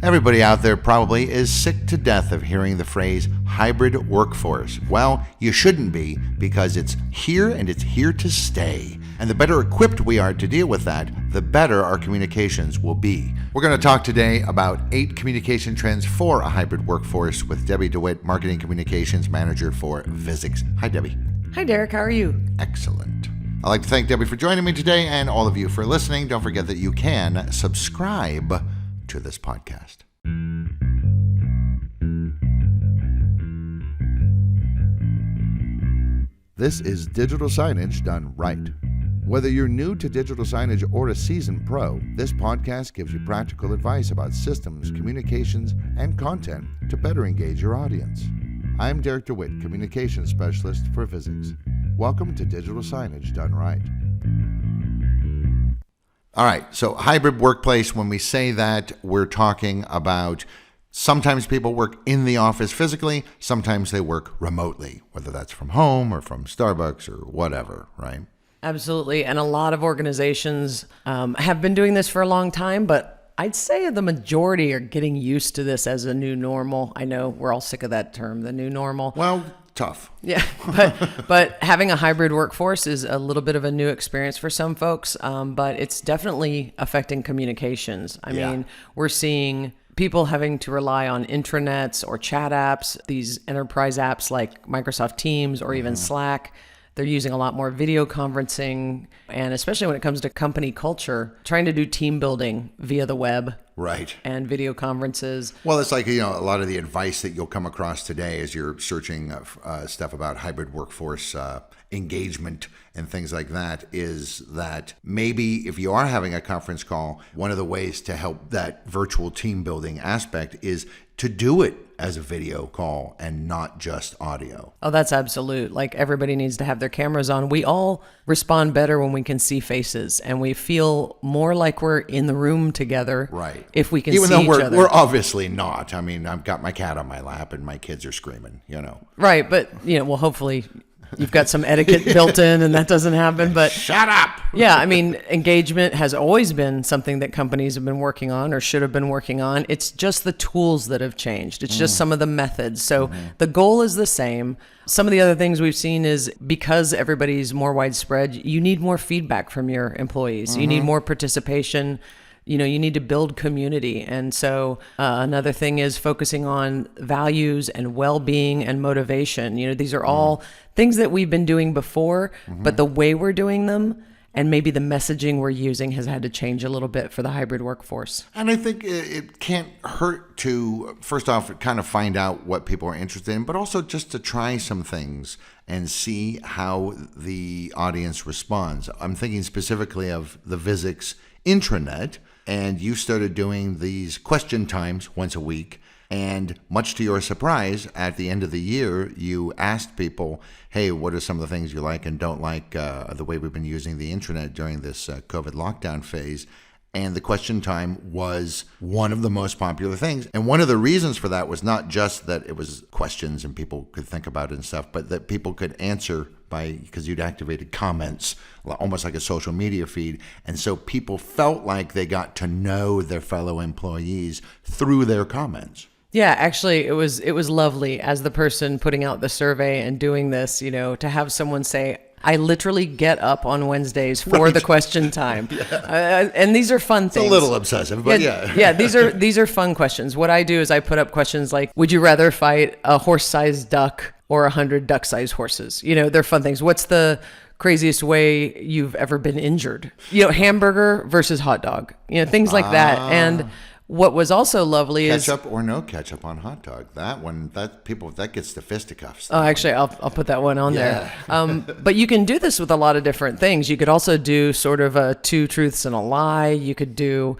Everybody out there probably is sick to death of hearing the phrase hybrid workforce. Well, you shouldn't be, because it's here and it's here to stay. And the better equipped we are to deal with that, the better our communications will be. We're going to talk today about 8 communication trends for a hybrid workforce with Debbie DeWitt, Marketing Communications Manager for Visix. Hi, Debbie. Hi, Derek. How are you? Excellent. I'd like to thank Debbie for joining me today and all of you for listening. Don't forget that you can subscribe to this podcast. This is digital signage done right. Whether you're new to digital signage or a seasoned pro, this podcast gives you practical advice about systems, communications, and content to better engage your audience. I'm Derek DeWitt, Communications Specialist for Visix. Welcome to Digital Signage Done Right. All right, so hybrid workplace, when we say that, we're talking about sometimes people work in the office physically, sometimes they work remotely, whether that's from home or from Starbucks or whatever, right? Absolutely. And a lot of organizations have been doing this for a long time, but I'd say the majority are getting used to this as a new normal. I know we're all sick of that term, the new normal. Well, tough. Yeah, but having a hybrid workforce is a little bit of a new experience for some folks, but it's definitely affecting communications. I mean, we're seeing people having to rely on intranets or chat apps, these enterprise apps like Microsoft Teams or even Slack. They're using a lot more video conferencing, and especially when it comes to company culture, trying to do team building via the web. Right. And video conferences. Well, it's like, a lot of the advice that you'll come across today as you're searching stuff about hybrid workforce engagement and things like that is that maybe if you are having a conference call, one of the ways to help that virtual team building aspect is to do it as a video call and not just audio. Oh, that's absolute. Like, everybody needs to have their cameras on. We all respond better when we can see faces, and we feel more like we're in the room together. Right. If we can Even see though each other. We're obviously not. I mean, I've got my cat on my lap and my kids are screaming, Right. But, well, hopefully you've got some etiquette built in and that doesn't happen. But shut up. Yeah, I mean, engagement has always been something that companies have been working on or should have been working on. It's just the tools that have changed. It's just some of the methods. So the goal is the same. Some of the other things we've seen is because everybody's more widespread, you need more feedback from your employees. You need more participation. You need to build community. And so another thing is focusing on values and well-being and motivation. These are all things that we've been doing before, but the way we're doing them and maybe the messaging we're using has had to change a little bit for the hybrid workforce. And I think it can't hurt to, first off, kind of find out what people are interested in, but also just to try some things and see how the audience responds. I'm thinking specifically of the Visix intranet, and you started doing these question times once a week. And much to your surprise, at the end of the year, you asked people, hey, what are some of the things you like and don't like the way we've been using the intranet during this COVID lockdown phase? And the question time was one of the most popular things. And one of the reasons for that was not just that it was questions and people could think about it and stuff, but that people could answer because you'd activated comments, almost like a social media feed. And so people felt like they got to know their fellow employees through their comments. Yeah, actually, it was lovely as the person putting out the survey and doing this, to have someone say, I literally get up on Wednesdays for the question time. And these are fun things. It's a little obsessive, but yeah. Yeah, these are fun questions. What I do is I put up questions like, would you rather fight a horse-sized duck or 100 duck-sized horses? They're fun things. What's the craziest way you've ever been injured? Hamburger versus hot dog. Things like that. And what was also lovely is ketchup or no ketchup on hot dog. That gets the fisticuffs. Oh, actually, I'll put that one on there. But you can do this with a lot of different things. You could also do sort of a 2 truths and a lie. You could do,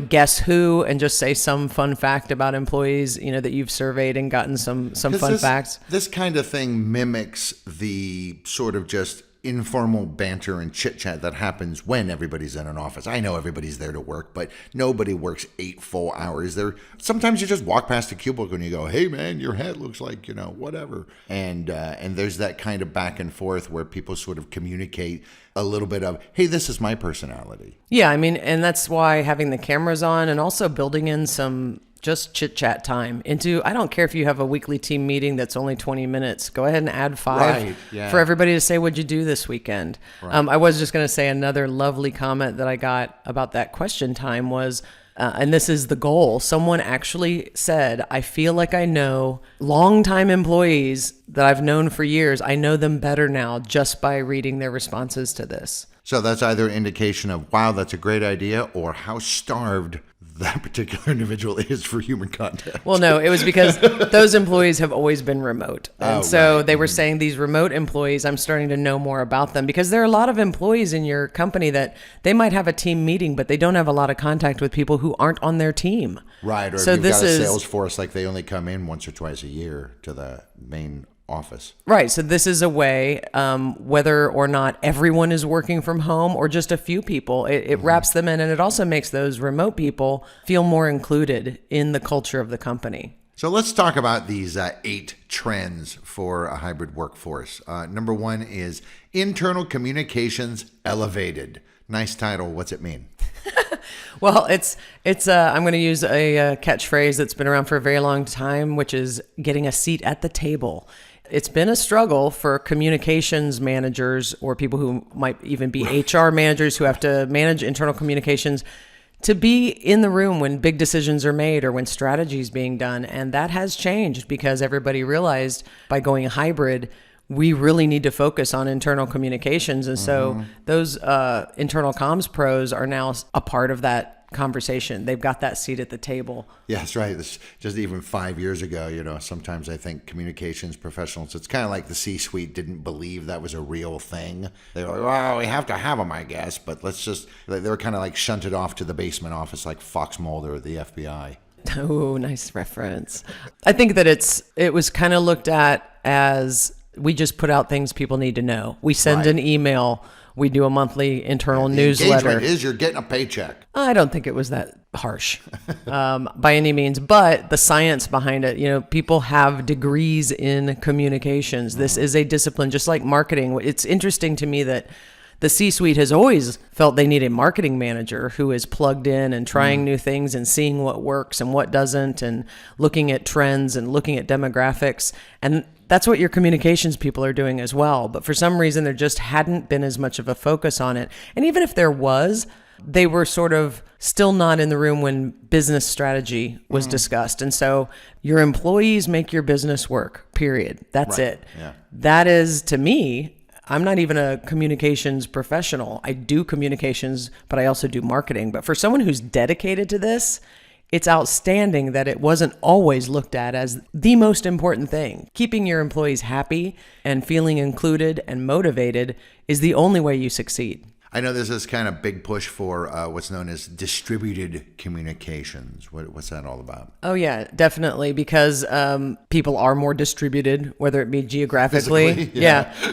guess who, and just say some fun fact about employees, that you've surveyed and gotten some fun facts. This kind of thing mimics the sort of just informal banter and chit chat that happens when everybody's in an office. I know everybody's there to work, but nobody works 8 full hours there. Sometimes you just walk past a cubicle and you go, hey man, your hat looks like, whatever. And there's that kind of back and forth where people sort of communicate a little bit of, hey, this is my personality. Yeah, I mean, and that's why having the cameras on and also building in some just chit chat time into, I don't care if you have a weekly team meeting that's only 20 minutes, go ahead and add 5 for everybody to say, what'd you do this weekend? I was just going to say another lovely comment that I got about that question time was, and this is the goal. Someone actually said, I feel like I know longtime employees that I've known for years. I know them better now just by reading their responses to this. So that's either an indication of, wow, that's a great idea, or how starved that particular individual is for human contact. Well, no, it was because those employees have always been remote. And so they were saying these remote employees, I'm starting to know more about them, because there are a lot of employees in your company that they might have a team meeting, but they don't have a lot of contact with people who aren't on their team. Right. Or so if you've got a sales force, like they only come in once or twice a year to the main office. Right. So this is a way, whether or not everyone is working from home or just a few people, it wraps them in, and it also makes those remote people feel more included in the culture of the company. So let's talk about these 8 trends for a hybrid workforce. Number 1 is internal communications elevated. Nice title. What's it mean? Well, it's I'm going to use a catchphrase that's been around for a very long time, which is getting a seat at the table. It's been a struggle for communications managers or people who might even be HR managers who have to manage internal communications to be in the room when big decisions are made or when strategy is being done. And that has changed because everybody realized by going hybrid, we really need to focus on internal communications. And so those internal comms pros are now a part of that conversation. They've got that seat at the table. Yeah, that's right. This, just even 5 years ago, sometimes I think communications professionals, it's kind of like the C-suite didn't believe that was a real thing. They were like, well, we have to have them, I guess, but they were kind of like shunted off to the basement office like Fox Mulder or the FBI. Oh, nice reference. I think that it was kind of looked at as we just put out things people need to know. We send an email. We do a monthly internal newsletter. Engagement is you're getting a paycheck. I don't think it was that harsh by any means, but the science behind it, people have degrees in communications. This is a discipline, just like marketing. It's interesting to me that the C-suite has always felt they need a marketing manager who is plugged in and trying new things and seeing what works and what doesn't and looking at trends and looking at demographics. And that's what your communications people are doing as well. But for some reason, there just hadn't been as much of a focus on it. And even if there was, they were sort of still not in the room when business strategy was discussed. And so your employees make your business work, period. That's it. Yeah. That is, to me, I'm not even a communications professional. I do communications, but I also do marketing. But for someone who's dedicated to this, it's outstanding that it wasn't always looked at as the most important thing. Keeping your employees happy and feeling included and motivated is the only way you succeed. I know there's this kind of big push for what's known as distributed communications. What's that all about? Oh, yeah, definitely, because people are more distributed, whether it be geographically,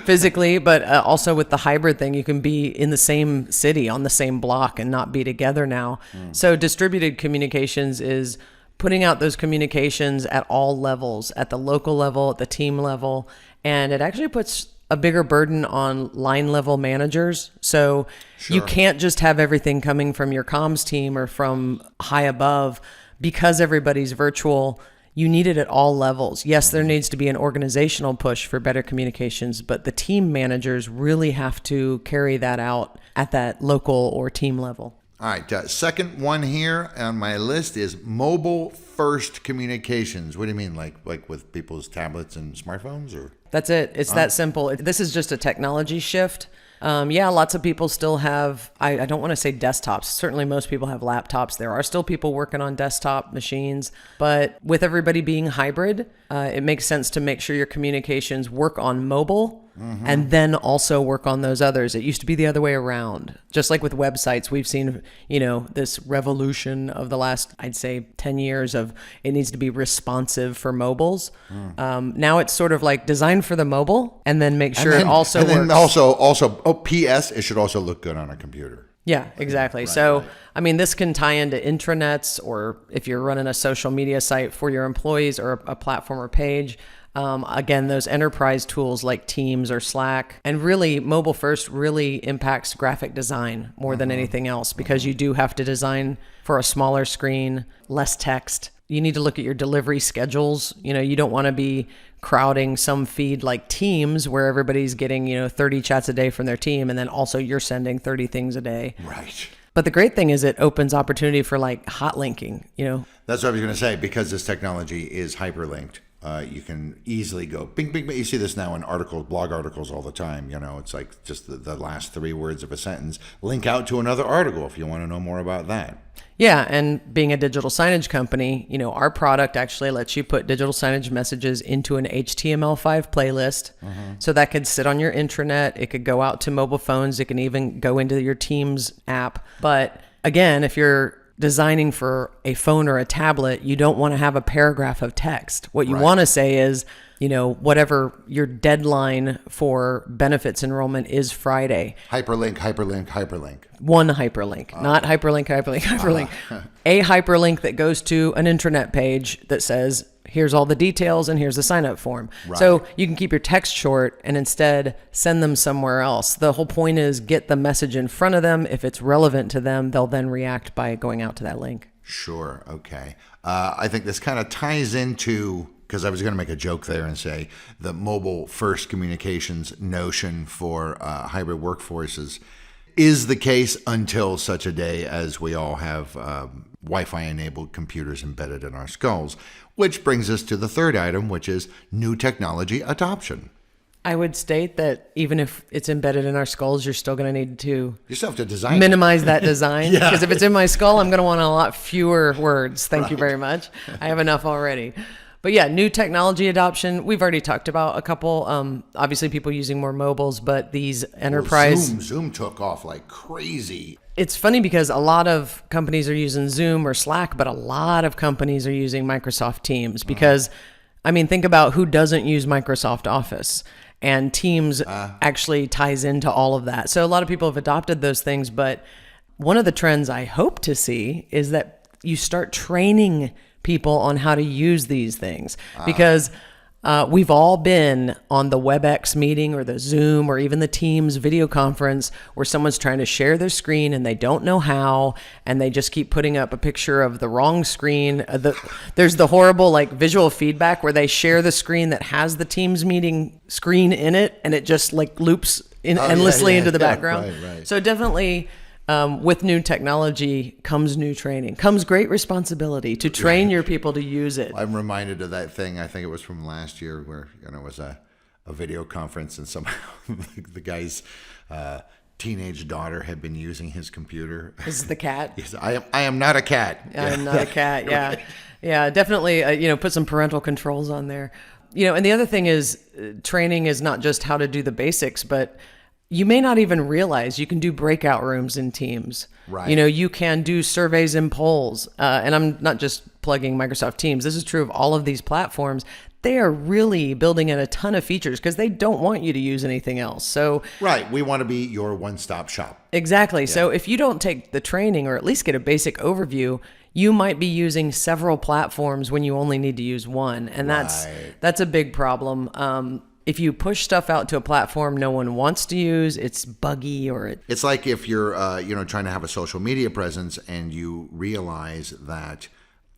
physically, but also with the hybrid thing, you can be in the same city, on the same block, and not be together now. So distributed communications is putting out those communications at all levels, at the local level, at the team level, and it actually puts a bigger burden on line level managers. So you can't just have everything coming from your comms team or from high above because everybody's virtual. You need it at all levels. Yes, there needs to be an organizational push for better communications, but the team managers really have to carry that out at that local or team level. All right. Second one here on my list is mobile first communications. What do you mean? Like with people's tablets and smartphones, or? That's it. It's that simple. This is just a technology shift. Lots of people still have, I don't want to say desktops. Certainly most people have laptops. There are still people working on desktop machines. But with everybody being hybrid, it makes sense to make sure your communications work on mobile and then also work on those others. It used to be the other way around. Just like with websites, we've seen, this revolution of the last, I'd say, 10 years of it needs to be responsive for mobiles. Now it's sort of like designed for the mobile and then make sure it also works. And then also, P.S., it should also look good on a computer. Yeah, exactly. Right, so, right. I mean, this can tie into intranets, or if you're running a social media site for your employees or a platform or page. Again, those enterprise tools like Teams or Slack, and really mobile first really impacts graphic design more than anything else, because you do have to design for a smaller screen, less text, You need to look at your delivery schedules. You don't want to be crowding some feed like Teams where everybody's getting, 30 chats a day from their team, and then also you're sending 30 things a day. Right. But the great thing is it opens opportunity for like hot linking, That's what I was going to say. Because this technology is hyperlinked, you can easily go bing, bing, bing. You see this now in articles, blog articles all the time. It's like just the last 3 words of a sentence link out to another article if you want to know more about that. Yeah, and being a digital signage company, our product actually lets you put digital signage messages into an HTML5 playlist. So that could sit on your intranet. It could go out to mobile phones. It can even go into your Teams app. But again, if you're designing for a phone or a tablet, you don't want to have a paragraph of text. What you want to say is, whatever your deadline for benefits enrollment is Friday. Hyperlink, hyperlink, hyperlink. One hyperlink, not hyperlink. A hyperlink that goes to an intranet page that says, here's all the details and here's the sign up form. Right. So you can keep your text short and instead send them somewhere else. The whole point is get the message in front of them. If it's relevant to them, they'll then react by going out to that link. Sure. Okay. I think this kind of ties into, because I was going to make a joke there and say the mobile first communications notion for hybrid workforces is the case until such a day as we all have Wi-Fi enabled computers embedded in our skulls, which brings us to the third item, which is new technology adoption. I would state that even if it's embedded in our skulls, you're still going to need to design minimize that design. Because if it's in my skull, I'm going to want a lot fewer words. Thank you very much. I have enough already. But yeah, new technology adoption. We've already talked about a couple. Obviously, people using more mobiles, but these enterprise... Zoom took off like crazy. It's funny because a lot of companies are using Zoom or Slack, but a lot of companies are using Microsoft Teams because, think about who doesn't use Microsoft Office. And Teams actually ties into all of that. So a lot of people have adopted those things, but one of the trends I hope to see is that you start training people on how to use these things because we've all been on the WebEx meeting or the Zoom or even the Teams video conference where someone's trying to share their screen and they don't know how, and they just keep putting up a picture of the wrong screen. There's the horrible visual feedback where they share the screen that has the Teams meeting screen in it, and it just loops endlessly into the background. Right. So definitely... with new technology comes new training, comes great responsibility to train your people to use it. I'm reminded of that thing, I think it was from last year, where it was a video conference and somehow the guy's teenage daughter had been using his computer. This is the cat? Yes, I am not a cat. I am not a cat, yeah. Right. Yeah, definitely, put some parental controls on there. And the other thing is training is not just how to do the basics, but you may not even realize you can do breakout rooms in Teams. Right. You can do surveys and polls. And I'm not just plugging Microsoft Teams. This is true of all of these platforms. They are really building in a ton of features because they don't want you to use anything else. So right. We want to be your one-stop shop. Exactly. Yeah. So if you don't take the training or at least get a basic overview, you might be using several platforms when you only need to use one. And that's a big problem. If you push stuff out to a platform no one wants to use, it's buggy it's like if you're trying to have a social media presence and you realize that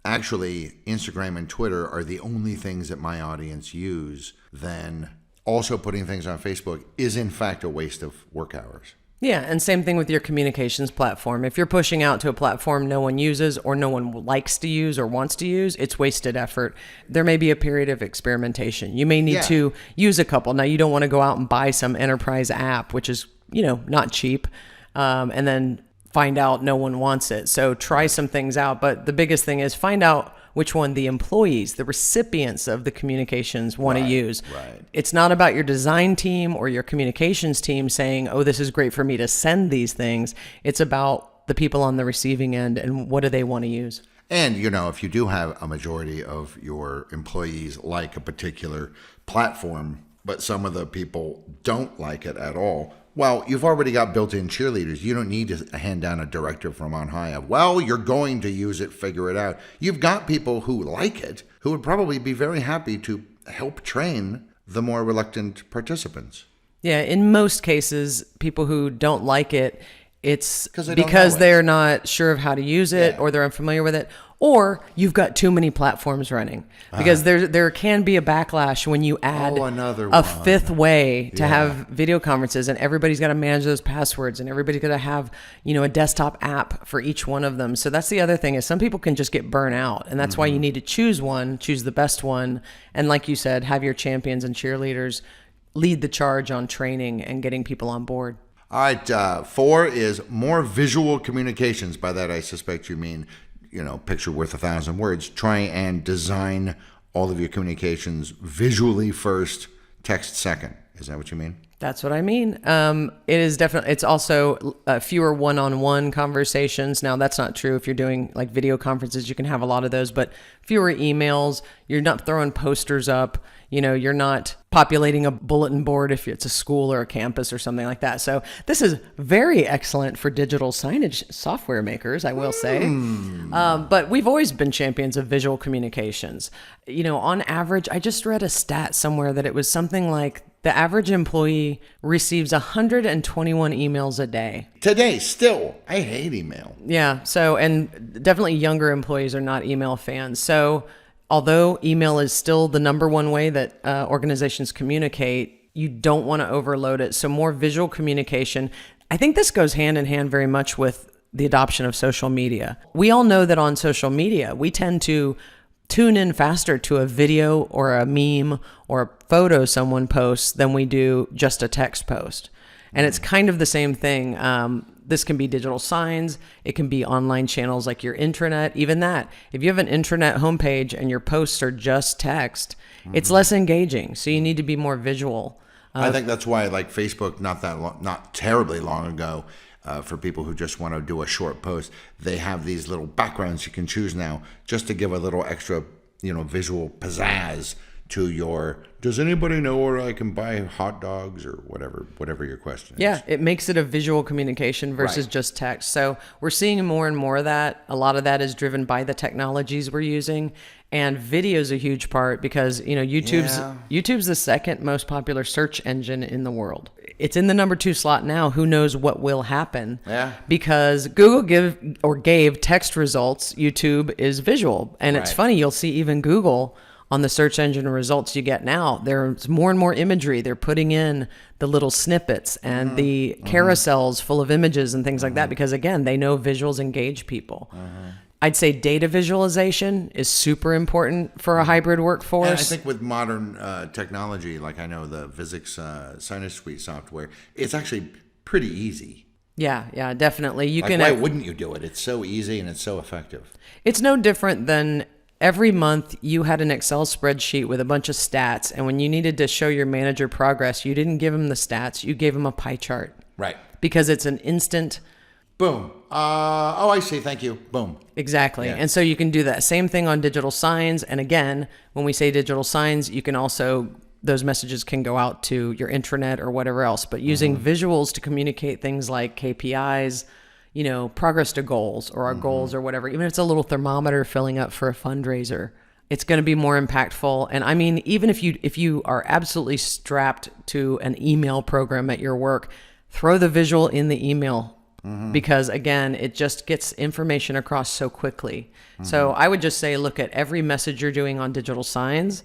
actually Instagram and Twitter are the only things that my audience use, then also putting things on Facebook is in fact a waste of work hours. Yeah, and same thing with your communications platform. If you're pushing out to a platform no one uses or no one likes to use or wants to use, it's wasted effort. There may be a period of experimentation. You may need to use a couple. Now, you don't want to go out and buy some enterprise app, which is, not cheap, and then find out no one wants it. So try some things out. But the biggest thing is find out which one the employees, the recipients of the communications want to use. Right. It's not about your design team or your communications team saying, oh, this is great for me to send these things. It's about the people on the receiving end and what do they want to use. And, if you do have a majority of your employees like a particular platform, but some of the people don't like it at all, well, you've already got built-in cheerleaders. You don't need to hand down a directive from on high of, well, you're going to use it, figure it out. You've got people who like it, who would probably be very happy to help train the more reluctant participants. Yeah, in most cases, people who don't like it, it's because they're not sure of how to use it or they're unfamiliar with it, or you've got too many platforms running, because there can be a backlash when you add a fifth way to have video conferences, and everybody's got to manage those passwords, and everybody's got to have, a desktop app for each one of them. So that's the other thing, is some people can just get burnt out, and that's why you need to choose the best one. And like you said, have your champions and cheerleaders lead the charge on training and getting people on board. All right, 4 is more visual communications. By that, I suspect you mean, picture worth 1,000 words. Try and design all of your communications visually first, text second. Is that what you mean? That's what I mean. It is definitely, it's also fewer one-on-one conversations. Now, that's not true. If you're doing like video conferences, you can have a lot of those, but fewer emails. You're not throwing posters up. You're not populating a bulletin board if it's a school or a campus or something like that. So this is very excellent for digital signage software makers, I will say. But we've always been champions of visual communications. On average, I just read a stat somewhere that it was something like the average employee receives 121 emails a day. Today, still, I hate email. Yeah. So, and definitely younger employees are not email fans. So, although email is still the number one way that organizations communicate, you don't want to overload it. So more visual communication. I think this goes hand in hand very much with the adoption of social media. We all know that on social media, we tend to tune in faster to a video or a meme or a photo someone posts than we do just a text post. And it's kind of the same thing. This can be digital signs. It can be online channels like your intranet. Even that, if you have an intranet homepage and your posts are just text, it's less engaging. So you need to be more visual. I think that's why, like Facebook, not terribly long ago, for people who just want to do a short post, they have these little backgrounds you can choose now, just to give a little extra, visual pizzazz to your, does anybody know where I can buy hot dogs, or whatever your question is. Yeah, it makes it a visual communication versus just text. So we're seeing more and more of that. A lot of that is driven by the technologies we're using, and video is a huge part because, YouTube's the second most popular search engine in the world. It's in the number 2 slot now. Who knows what will happen? Yeah. Because Google gave text results. YouTube is visual. And it's funny, you'll see even Google on the search engine results you get now, there's more and more imagery. They're putting in the little snippets and the carousels full of images and things like that, because again, they know visuals engage people. I'd say data visualization is super important for a hybrid workforce. And I think with modern technology, like I know the Visix Signage Suite software, it's actually pretty easy. Yeah, definitely. Why wouldn't you do it? It's so easy and it's so effective. It's no different than every month you had an Excel spreadsheet with a bunch of stats, and when you needed to show your manager progress, you didn't give him the stats, you gave him a pie chart. Right. Because it's an instant. Boom. I see. Thank you. Boom. Exactly. Yeah. And so you can do that same thing on digital signs. And again, when we say digital signs, you can also, those messages can go out to your intranet or whatever else, but using visuals to communicate things like KPIs, progress to goals or our goals or whatever, even if it's a little thermometer filling up for a fundraiser, it's going to be more impactful. And I mean, even if you are absolutely strapped to an email program at your work, throw the visual in the email, because again, it just gets information across so quickly. So I would just say, look at every message you're doing on digital signs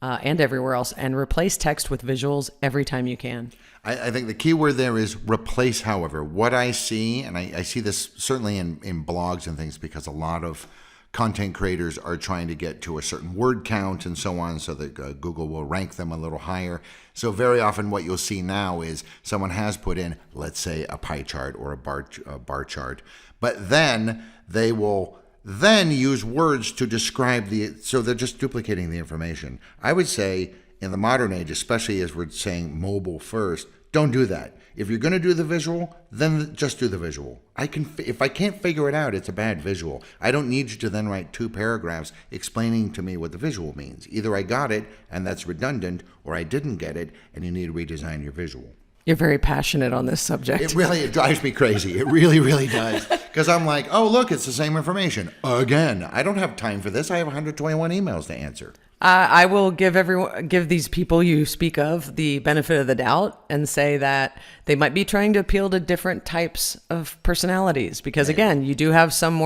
and everywhere else, and replace text with visuals every time you can. I think the key word there is replace. However, what I see, and I see this certainly in blogs and things, because a lot of content creators are trying to get to a certain word count and so on, so that Google will rank them a little higher. So very often what you'll see now is someone has put in, let's say, a pie chart or a bar chart, but then they will then use words to describe so they're just duplicating the information. I would say in the modern age, especially as we're saying mobile first, don't do that. If you're going to do the visual, then just do the visual. If I can't figure it out, it's a bad visual. I don't need you to then write 2 paragraphs explaining to me what the visual means. Either I got it and that's redundant, or I didn't get it and you need to redesign your visual. You're very passionate on this subject. It drives me crazy. It really, really does. Because I'm like, oh, look, it's the same information. Again, I don't have time for this. I have 121 emails to answer. I will give these people you speak of the benefit of the doubt and say that they might be trying to appeal to different types of personalities. Because again, you do have some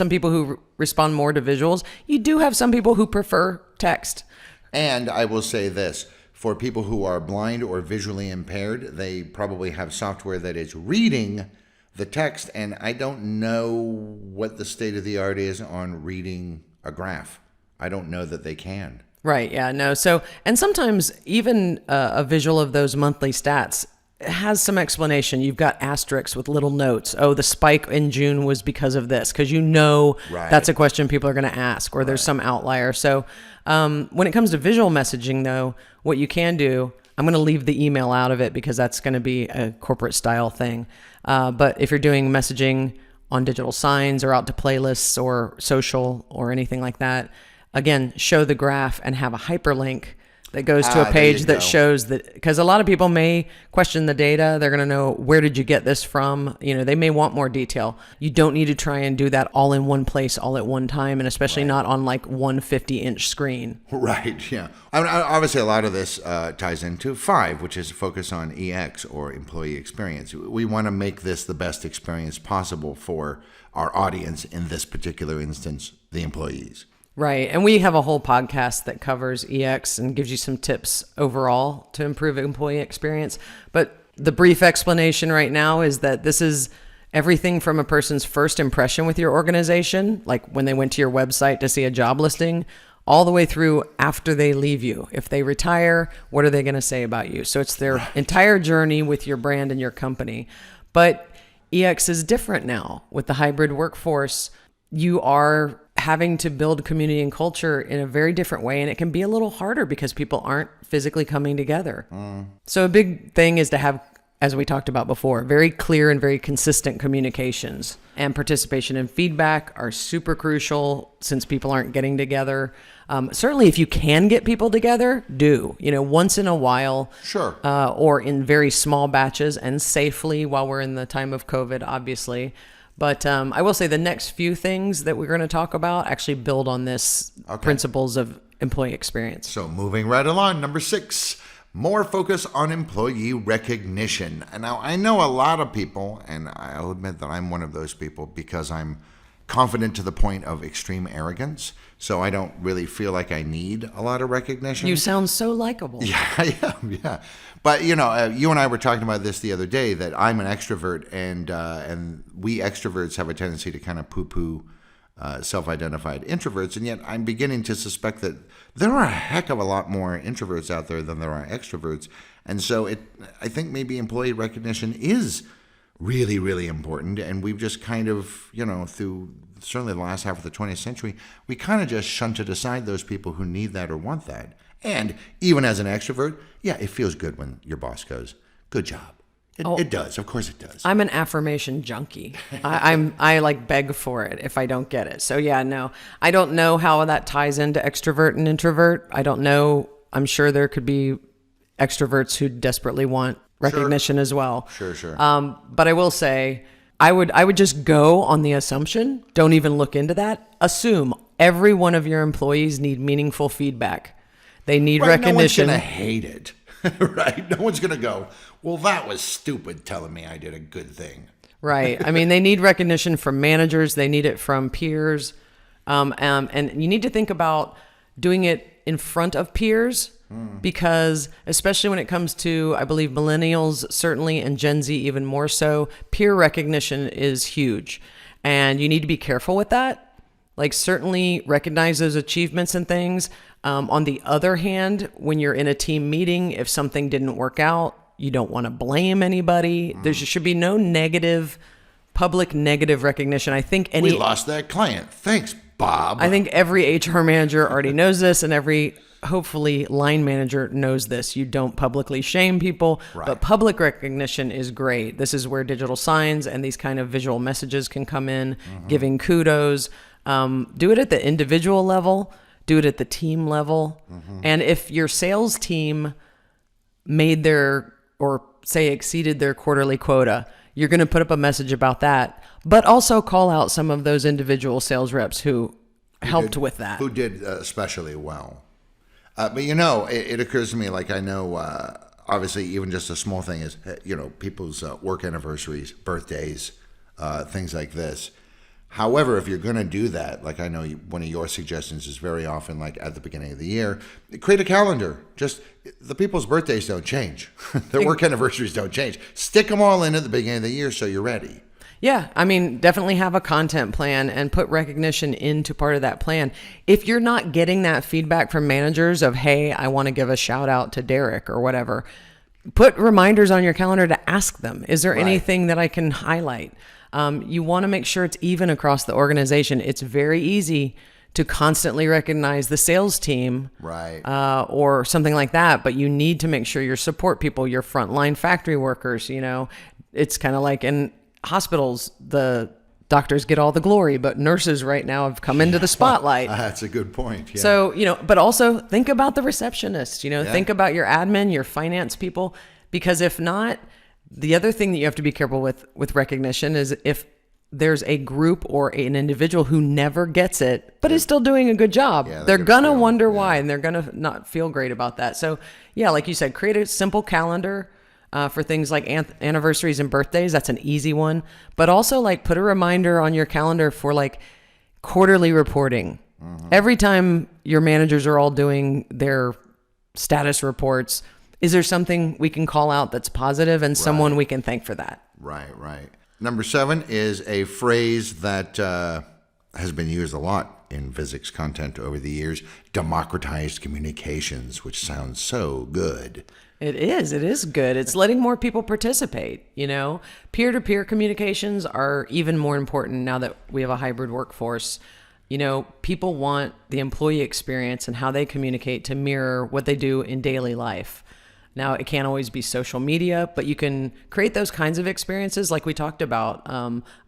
people who respond more to visuals. You do have some people who prefer text. And I will say this, for people who are blind or visually impaired, they probably have software that is reading the text. And I don't know what the state of the art is on reading a graph. I don't know that they can. Right. Yeah. No. So, and sometimes even a visual of those monthly stats has some explanation. You've got asterisks with little notes. Oh, the spike in June was because of this, because that's a question people are going to ask, or there's some outlier. So when it comes to visual messaging, though, what you can do, I'm going to leave the email out of it because that's going to be a corporate style thing. But if you're doing messaging on digital signs or out to playlists or social or anything like that, again, show the graph and have a hyperlink that goes to a page that shows that, because a lot of people may question the data. They're going to know, where did you get this from? They may want more detail. You don't need to try and do that all in one place, all at one time, and especially not on like 150-inch screen. Right, yeah. I mean, obviously, a lot of this ties into 5, which is focus on EX, or employee experience. We want to make this the best experience possible for our audience, in this particular instance, the employees. Right. And we have a whole podcast that covers EX and gives you some tips overall to improve employee experience. But the brief explanation right now is that this is everything from a person's first impression with your organization, like when they went to your website to see a job listing, all the way through after they leave you. If they retire, what are they going to say about you? So it's their entire journey with your brand and your company. But EX is different now with the hybrid workforce. You are having to build community and culture in a very different way, and it can be a little harder because people aren't physically coming together. So a big thing is to have, as we talked about before, very clear and very consistent communications, and participation and feedback are super crucial since people aren't getting together. Certainly if you can get people together, do, once in a while, sure, or in very small batches and safely while we're in the time of COVID, obviously. But I will say the next few things that we're going to talk about actually build on this principles of employee experience. So moving right along, number 6, more focus on employee recognition. And now I know a lot of people, and I'll admit that I'm one of those people because I'm confident to the point of extreme arrogance. So I don't really feel like I need a lot of recognition. You sound so likable. Yeah, I am, yeah. But, you and I were talking about this the other day, that I'm an extrovert, and we extroverts have a tendency to kind of poo-poo self-identified introverts. And yet I'm beginning to suspect that there are a heck of a lot more introverts out there than there are extroverts. And so I think maybe employee recognition is really, really important. And we've just kind of, through certainly the last half of the 20th century, we kind of just shunted aside those people who need that or want that. And even as an extrovert, yeah, it feels good when your boss goes, good job. It does. Of course it does. I'm an affirmation junkie. I like beg for it if I don't get it. So yeah, no, I don't know how that ties into extrovert and introvert. I don't know. I'm sure there could be extroverts who desperately want recognition as well. Sure. But I will say, I would just go on the assumption, don't even look into that. Assume every one of your employees need meaningful feedback. They need recognition. No one's going to hate it, right? No one's going to go, well, that was stupid telling me I did a good thing. Right. I mean, they need recognition from managers. They need it from peers. And you need to think about doing it in front of peers because especially when it comes to, I believe, millennials, certainly, and Gen Z even more so, peer recognition is huge. And you need to be careful with that. Like, certainly recognize those achievements and things. On the other hand, when you're in a team meeting, if something didn't work out, you don't want to blame anybody. There should be no public negative recognition. I think we lost that client. Thanks, Bob. I think every HR manager already knows this, and every, hopefully, line manager knows this. You don't publicly shame people, but public recognition is great. This is where digital signs and these kind of visual messages can come in, giving kudos. Do it at the individual level. Do it at the team level. And if your sales team made exceeded their quarterly quota, you're going to put up a message about that, but also call out some of those individual sales reps who helped with that. Who did especially well. But it occurs to me, like, I know, obviously, even just a small thing is, people's work anniversaries, birthdays, things like this. However, if you're going to do that, like I know one of your suggestions is very often, like at the beginning of the year, create a calendar. Just the people's birthdays don't change. Their work anniversaries don't change. Stick them all in at the beginning of the year so you're ready. Yeah, I mean, definitely have a content plan and put recognition into part of that plan. If you're not getting that feedback from managers of, hey, I want to give a shout out to Derek or whatever, put reminders on your calendar to ask them, is there anything that I can highlight? You want to make sure it's even across the organization. It's very easy to constantly recognize the sales team, or something like that, but you need to make sure your support people, your frontline factory workers, it's kind of like in hospitals, the doctors get all the glory, but nurses right now have come into the spotlight. That's a good point. Yeah. So, but also think about the receptionist, think about your admin, your finance people, because if not, the other thing that you have to be careful with recognition is if there's a group or an individual who never gets it, but is still doing a good job, they're going to wonder why, and they're going to not feel great about that. So, like you said, create a simple calendar for things like anniversaries and birthdays. That's an easy one. But also, like, put a reminder on your calendar for, like, quarterly reporting. Mm-hmm. Every time your managers are all doing their status reports, is there something we can call out that's positive and someone we can thank for that? Right. Number 7 is a phrase that has been used a lot in Visix content over the years: democratized communications, which sounds so good. It is good. It's letting more people participate. Peer-to-peer communications are even more important now that we have a hybrid workforce. People want the employee experience and how they communicate to mirror what they do in daily life. Now, it can't always be social media, but you can create those kinds of experiences like we talked about.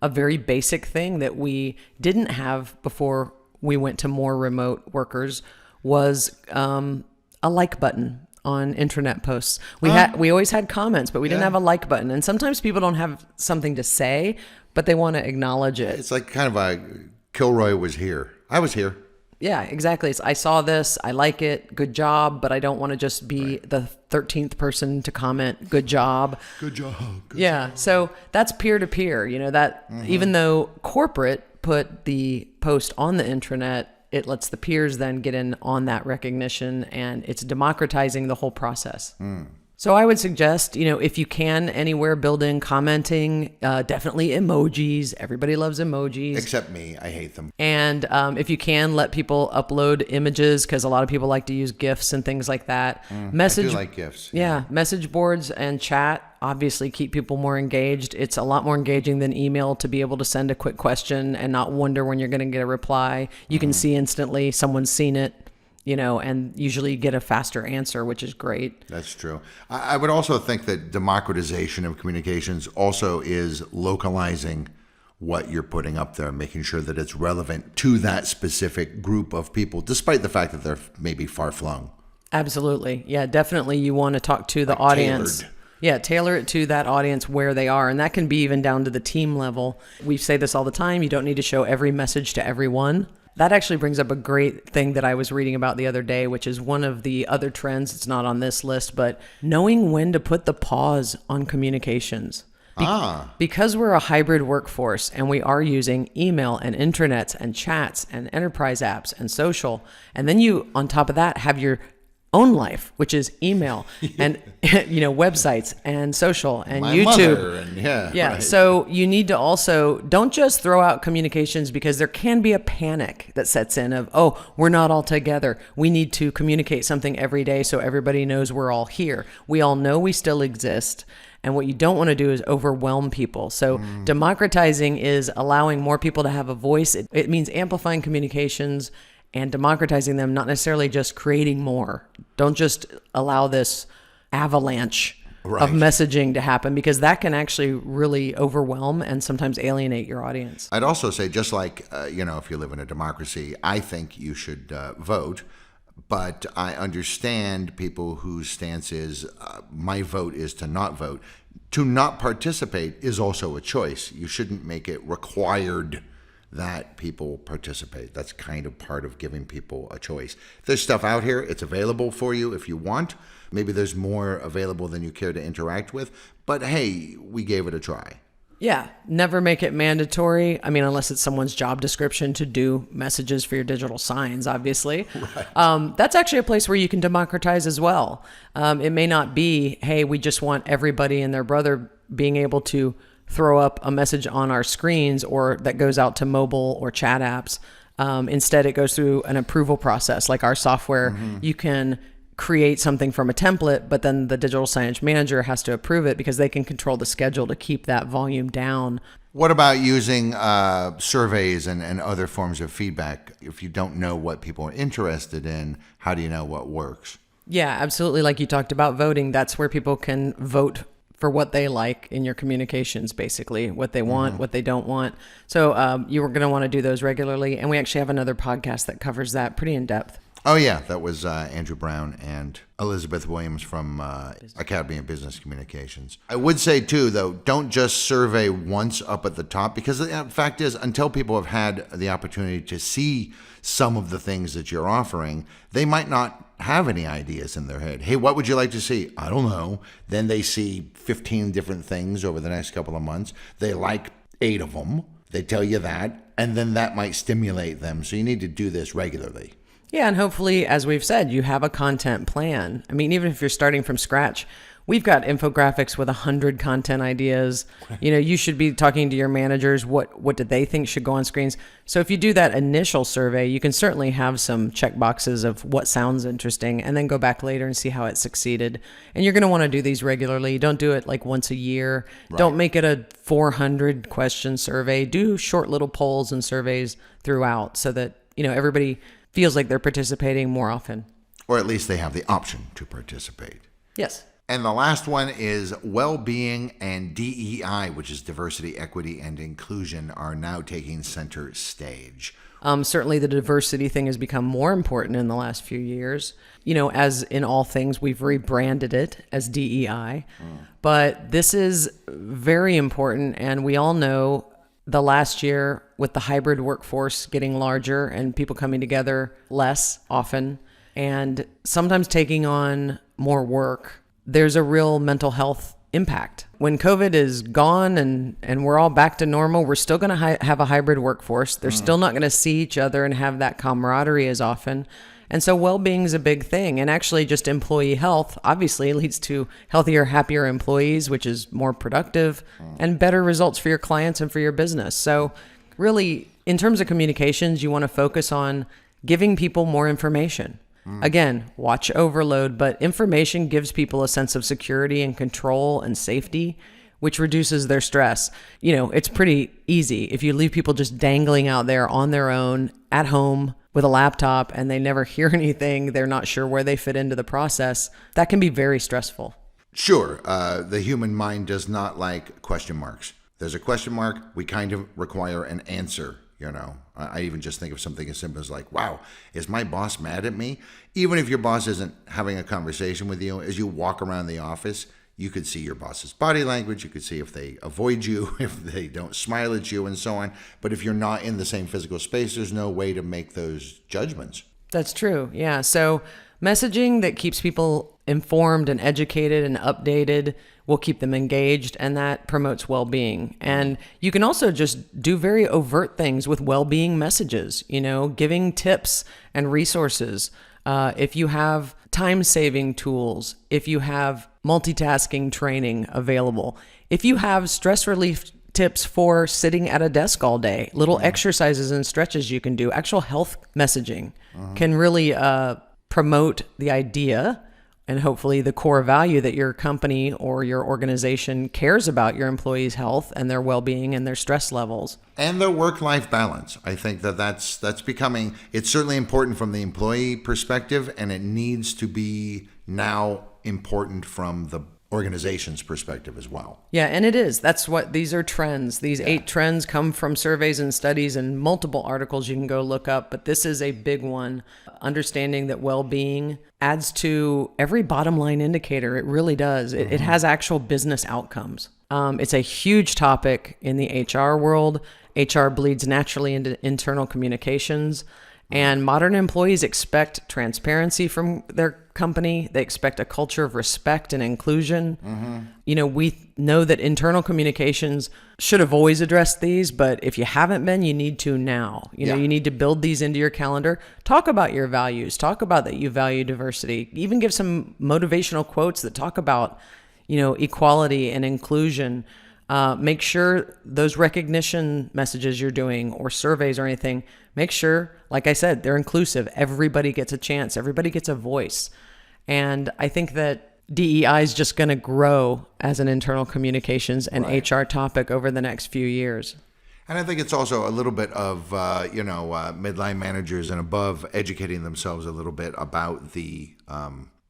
A very basic thing that we didn't have before we went to more remote workers was a like button on intranet posts. We always had comments, but we didn't have a like button. And sometimes people don't have something to say, but they want to acknowledge it. It's like kind of a Kilroy was here. I was here. Yeah, exactly. I saw this. I like it. Good job. But I don't want to just be the 13th person to comment. Good job. Good job. Good job. So that's peer to peer. Even though corporate put the post on the intranet, it lets the peers then get in on that recognition, and it's democratizing the whole process. So I would suggest, if you can anywhere build in commenting, definitely emojis. Everybody loves emojis. Except me. I hate them. And if you can, let people upload images, because a lot of people like to use GIFs and things like that. I do like GIFs. Yeah. Message boards and chat obviously keep people more engaged. It's a lot more engaging than email to be able to send a quick question and not wonder when you're going to get a reply. You can see instantly someone's seen it. And usually get a faster answer, which is great. That's true. I would also think that democratization of communications also is localizing what you're putting up there, making sure that it's relevant to that specific group of people, despite the fact that they're maybe far-flung. Absolutely. Yeah, definitely you want to talk to the audience. Tailored. Yeah, tailor it to that audience where they are. And that can be even down to the team level. We say this all the time. You don't need to show every message to everyone. That actually brings up a great thing that I was reading about the other day, which is one of the other trends. It's not on this list, but knowing when to put the pause on communications. Because we're a hybrid workforce and we are using email and intranets and chats and enterprise apps and social. And then you, on top of that, have your own life, which is email and websites and social and My YouTube. Mother Right. So you need to also don't just throw out communications, because there can be a panic that sets in of, we're not all together. We need to communicate something every day so everybody knows we're all here. We all know we still exist. And what you don't want to do is overwhelm people. So democratizing is allowing more people to have a voice. It means amplifying communications and democratizing them, not necessarily just creating more. Don't just allow this avalanche of messaging to happen, because that can actually really overwhelm and sometimes alienate your audience. I'd also say, just like, if you live in a democracy, I think you should vote. But I understand people whose stance is, my vote is to not vote. To not participate is also a choice. You shouldn't make it required that people participate. That's kind of part of giving people a choice. There's stuff out here. It's available for you if you want. Maybe there's more available than you care to interact with. But hey, we gave it a try. Yeah, never make it mandatory. I mean, unless it's someone's job description to do messages for your digital signs, obviously. Right. That's actually a place where you can democratize as well. It may not be, hey, we just want everybody and their brother being able to throw up a message on our screens or that goes out to mobile or chat apps. Instead, it goes through an approval process. Like our software, you can create something from a template, but then the digital signage manager has to approve it because they can control the schedule to keep that volume down. What about using surveys and other forms of feedback? If you don't know what people are interested in, how do you know what works? Yeah, absolutely. Like you talked about voting, that's where people can vote for what they like in your communications, basically, what they want, what they don't want. So you were going to want to do those regularly. And we actually have another podcast that covers that pretty in depth. Oh, yeah. That was Andrew Brown and Elizabeth Williams from Academy of Business Communications. I would say, too, though, don't just survey once up at the top, because the fact is, until people have had the opportunity to see some of the things that you're offering, they might not have any ideas in their head. Hey, what would you like to see? I don't know. Then they see 15 different things over the next couple of months. They like 8 of them. They tell you that, and then that might stimulate them. So you need to do this regularly. Yeah, and hopefully, as we've said, you have a content plan. I mean, even if you're starting from scratch, we've got infographics with 100 content ideas. You know, you should be talking to your managers. What do they think should go on screens? So if you do that initial survey, you can certainly have some check boxes of what sounds interesting and then go back later and see how it succeeded. And you're going to want to do these regularly. Don't do it like once a year. Right. Don't make it a 400 question survey. Do short little polls and surveys throughout so that, you know, everybody feels like they're participating more often. Or at least they have the option to participate. Yes. And the last one is wellbeing and DEI, which is diversity, equity, and inclusion, are now taking center stage. Certainly the diversity thing has become more important in the last few years. You know, as in all things, we've rebranded it as DEI. But this is very important, and we all know the last year with the hybrid workforce getting larger and people coming together less often and sometimes taking on more work, there's a real mental health impact. When COVID is gone and we're all back to normal, we're still going to have a hybrid workforce. They're still not going to see each other and have that camaraderie as often. And so well-being is a big thing. And actually just employee health obviously leads to healthier, happier employees, which is more productive and better results for your clients and for your business. So really, in terms of communications, you want to focus on giving people more information. Again, watch overload, but information gives people a sense of security and control and safety, which reduces their stress. You know, it's pretty easy. If you leave people just dangling out there on their own at home with a laptop and they never hear anything, they're not sure where they fit into the process, that can be very stressful. Sure. The human mind does not like question marks. There's a question mark, we kind of require an answer. You know, I even just think of something as simple as like, wow, is my boss mad at me? Even if your boss isn't having a conversation with you, as you walk around the office, you could see your boss's body language. You could see if they avoid you, if they don't smile at you, and so on. But if you're not in the same physical space, there's no way to make those judgments. That's true. Yeah. So messaging that keeps people informed and educated and updated will keep them engaged, and that promotes well-being. And you can also just do very overt things with well-being messages, you know, giving tips and resources. If you have time-saving tools, if you have multitasking training available, if you have stress relief tips for sitting at a desk all day, little exercises and stretches you can do, actual health messaging can really promote the idea and hopefully the core value that your company or your organization cares about your employees' health and their well-being and their stress levels. And their work-life balance. I think that's becoming, it's certainly important from the employee perspective, and it needs to be now important from the organization's perspective as well. Yeah, and it is. That's what these are trends. These 8 trends come from surveys and studies and multiple articles you can go look up, but this is a big one. Understanding that well-being adds to every bottom line indicator. It really does. It has actual business outcomes. It's a huge topic in the HR world. HR bleeds naturally into internal communications. And modern employees expect transparency from their company. They expect a culture of respect and inclusion. We know that internal communications should have always addressed these, but if you haven't been, you need to now. You need to build these into your calendar. Talk about your values. Talk about that you value diversity. Even give some motivational quotes that talk about, equality and inclusion. Make sure those recognition messages you're doing or surveys or anything, make sure, like I said, they're inclusive. Everybody gets a chance. Everybody gets a voice. And I think that DEI is just going to grow as an internal communications and HR topic over the next few years. And I think it's also a little bit of, midline managers and above educating themselves a little bit about the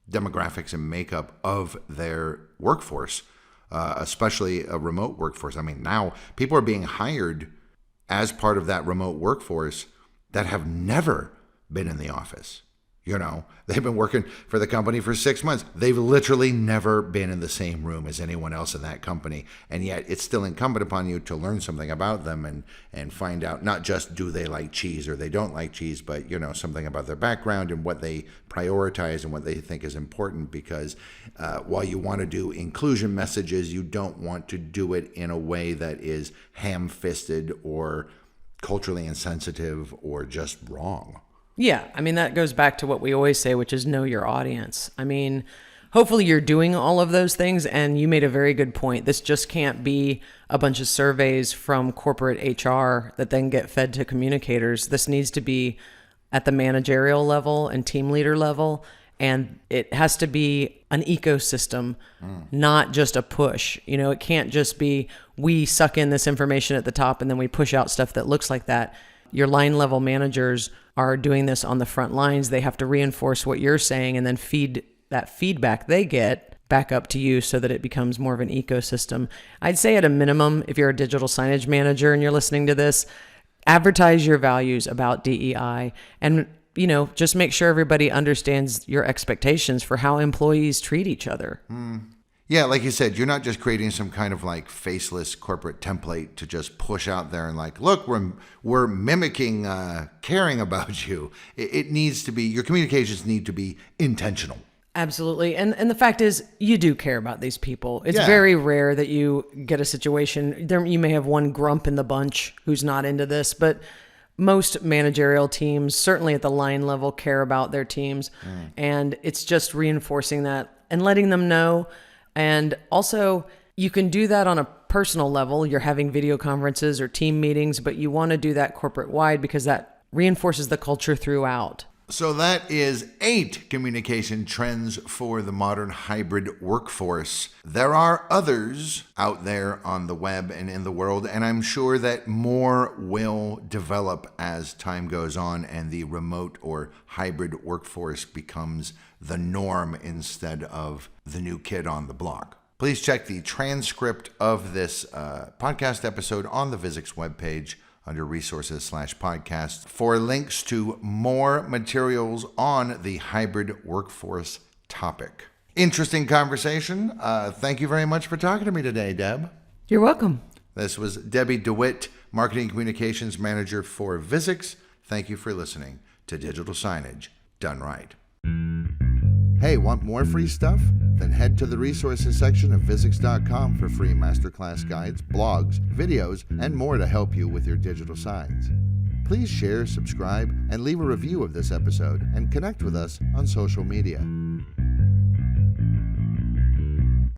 demographics and makeup of their workforce. Especially a remote workforce. I mean, now people are being hired as part of that remote workforce that have never been in the office. They've been working for the company for 6 months. They've literally never been in the same room as anyone else in that company. And yet it's still incumbent upon you to learn something about them and find out not just do they like cheese or they don't like cheese, but, something about their background and what they prioritize and what they think is important. Because while you want to do inclusion messages, you don't want to do it in a way that is ham-fisted or culturally insensitive or just wrong. Yeah, that goes back to what we always say, which is know your audience. Hopefully you're doing all of those things, and you made a very good point. This just can't be a bunch of surveys from corporate HR that then get fed to communicators. This needs to be at the managerial level and team leader level, and it has to be an ecosystem, not just a push. It can't just be we suck in this information at the top and then we push out stuff that looks like that. Your line level managers are doing this on the front lines. They have to reinforce what you're saying and then feed that feedback they get back up to you so that it becomes more of an ecosystem. I'd say at a minimum, if you're a digital signage manager and you're listening to this, advertise your values about DEI and, just make sure everybody understands your expectations for how employees treat each other. Yeah, like you said, you're not just creating some kind of faceless corporate template to just push out there and look, we're mimicking caring about you. It needs to be, your communications need to be intentional. Absolutely. And the fact is, you do care about these people. It's very rare that you get a situation, you may have one grump in the bunch who's not into this, but most managerial teams, certainly at the line level, care about their teams. And it's just reinforcing that and letting them know. And also, you can do that on a personal level. You're having video conferences or team meetings, but you want to do that corporate wide because that reinforces the culture throughout. So that is 8 communication trends for the modern hybrid workforce. There are others out there on the web and in the world, and I'm sure that more will develop as time goes on and the remote or hybrid workforce becomes the norm instead of the new kid on the block. Please check the transcript of this podcast episode on the Visix webpage under resources/podcast for links to more materials on the hybrid workforce topic. Interesting conversation. Thank you very much for talking to me today, Deb. You're welcome. This was Debbie DeWitt, Marketing Communications Manager for Visix. Thank you for listening to Digital Signage Done Right. Hey, want more free stuff? Then head to the resources section of Visix.com for free masterclass guides, blogs, videos, and more to help you with your digital signs. Please share, subscribe, and leave a review of this episode and connect with us on social media.